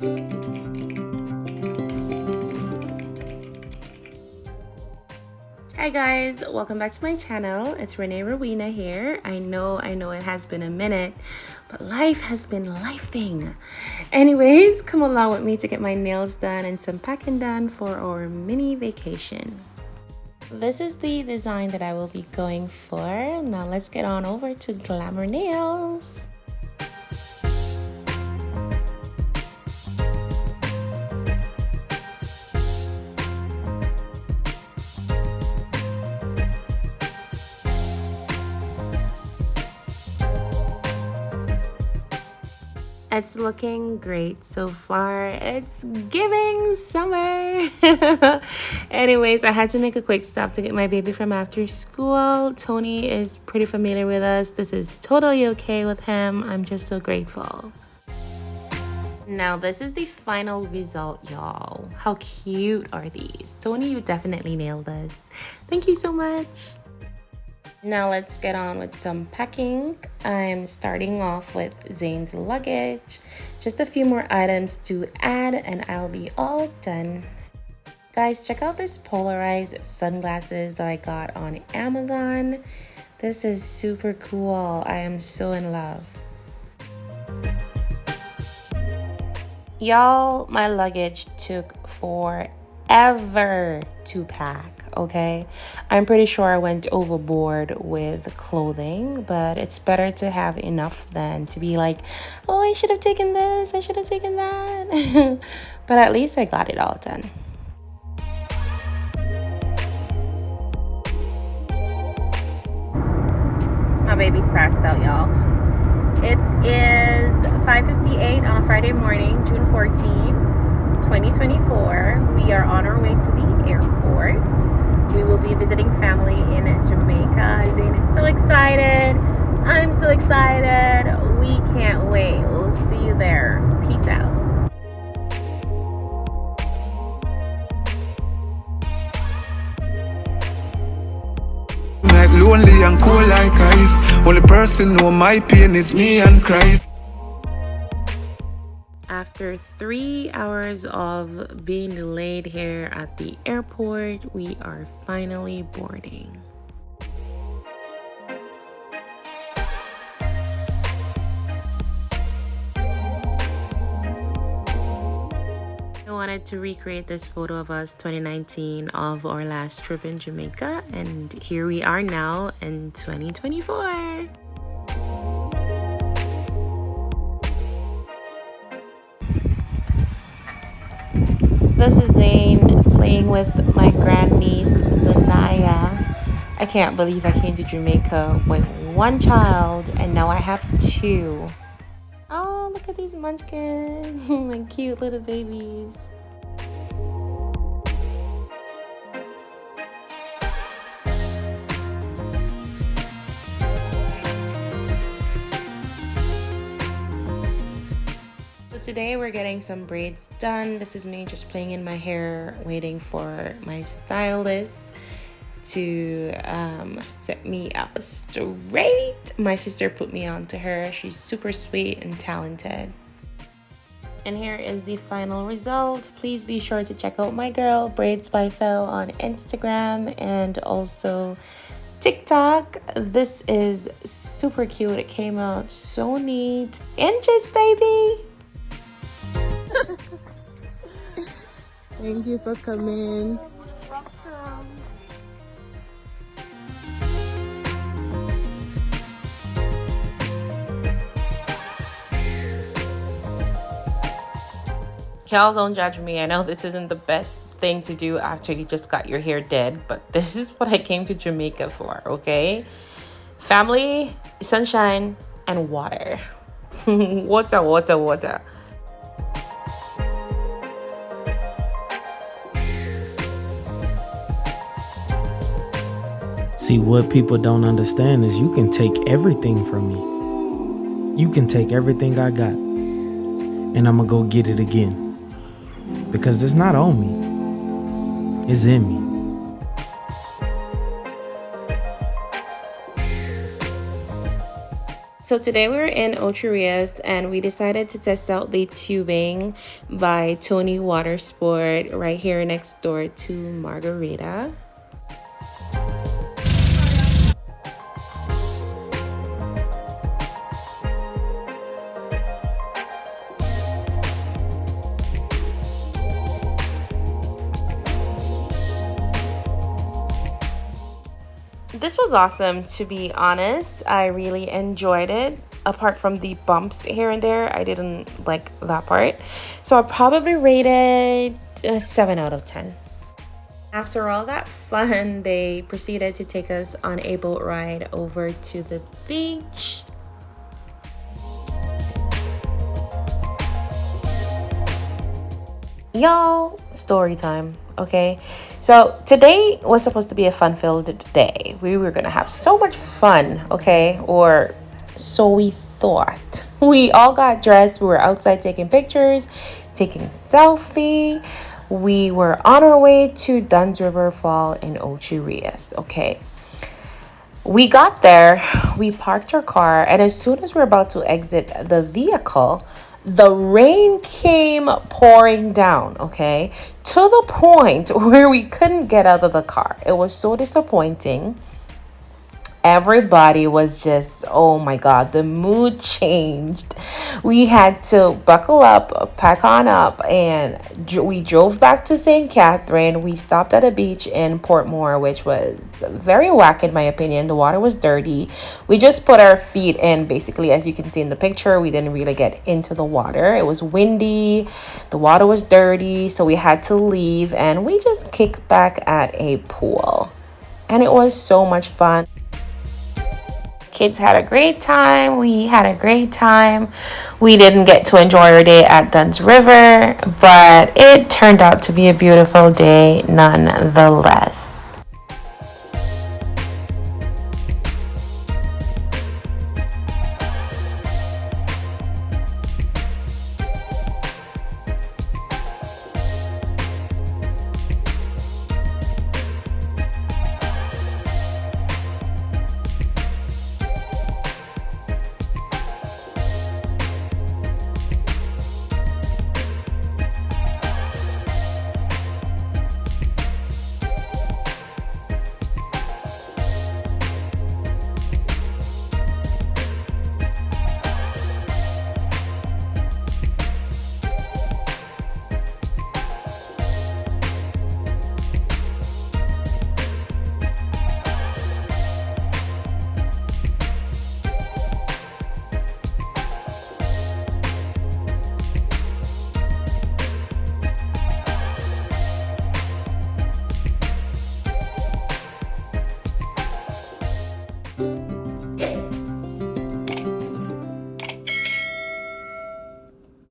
Hi guys, welcome back to my channel. It's Renee Rowena here. I know it has been a minute, but life has been lifing. Anyways, come along with me to get my nails done and some packing done for our mini vacation. This is the design that I will be going for. Now let's get on over to Glamour Nails. It's looking great so far. It's giving summer. Anyways, I had to make a quick stop to get my baby from after school. Tony is pretty familiar with us. This is totally okay with him. I'm just so grateful. Now, this is the final result, y'all. How cute are these? Tony, you definitely nailed this. Thank you so much. Now let's get on with some packing. I'm starting off with Zayn's luggage. Just a few more items to add and I'll be all done. Guys, check out this polarized sunglasses that I got on Amazon. This is super cool. I am so in love. Y'all, my luggage took forever to pack. Okay, I'm pretty sure I went overboard with clothing, but it's better to have enough than to be like, oh, I should have taken this, I should have taken that. But at least I got it all done. My baby's passed out, y'all. It is 5:58 on a Friday morning, June 14, 2024. We are on our way to the airport. We will be visiting family in Jamaica. Zayn is so excited. I'm so excited. We can't wait. We'll see you there. Peace out. Like lonely and cold like ice. Only person know my pain is me and Christ. After 3 hours of being delayed here at the airport, we are finally boarding. I wanted to recreate this photo of us 2019 of our last trip in Jamaica, and here we are now in 2024. This is Zayn playing with my grandniece, Zanaya. I can't believe I came to Jamaica with one child and now I have two. Oh, look at these munchkins, my cute little babies. Today we're getting some braids done. This is me just playing in my hair, waiting for my stylist to set me up straight. My sister put me on to her. She's super sweet and talented. And here is the final result. Please be sure to check out my girl, Braids by Fel, on Instagram and also TikTok. This is super cute. It came out so neat. Inches, baby! Thank you for coming. Welcome. Y'all don't judge me. I know this isn't the best thing to do after you just got your hair did, but this is what I came to Jamaica for, okay? Family, sunshine, and water. Water, water, water. See, what people don't understand is you can take everything from me. You can take everything I got, and I'm gonna go get it again. Because it's not on me, it's in me. So today we're in Ocho Rios and we decided to test out the tubing by Tony Water Sport right here next door to Margarita. This was awesome, to be honest. I really enjoyed it. Apart from the bumps here and there, I didn't like that part. So I'll probably rate it a 7 out of 10. After all that fun, they proceeded to take us on a boat ride over to the beach. Y'all, story time. Okay, so today was supposed to be a fun-filled day. We were gonna have so much fun, okay, or so we thought. We all got dressed. We were outside taking pictures, taking selfie. We were on our way to Dunn's River Fall in Ocho Rios. Okay, we got there, we parked our car, and as soon as we're about to exit the vehicle, the rain came pouring down, okay, to the point where we couldn't get out of the car. It was so disappointing. Everybody was just, oh my God, the mood changed. We had to buckle up, pack on up, and we drove back to St. Catherine. We stopped at a beach in Portmore, which was very whack in my opinion. The water was dirty. We just put our feet in, basically, as you can see in the picture. We didn't really get into the water. It was windy. The water was dirty, so we had to leave, and we just kicked back at a pool. And it was so much fun. Kids had a great time. We had a great time. We didn't get to enjoy our day at Dunn's River, but it turned out to be a beautiful day nonetheless.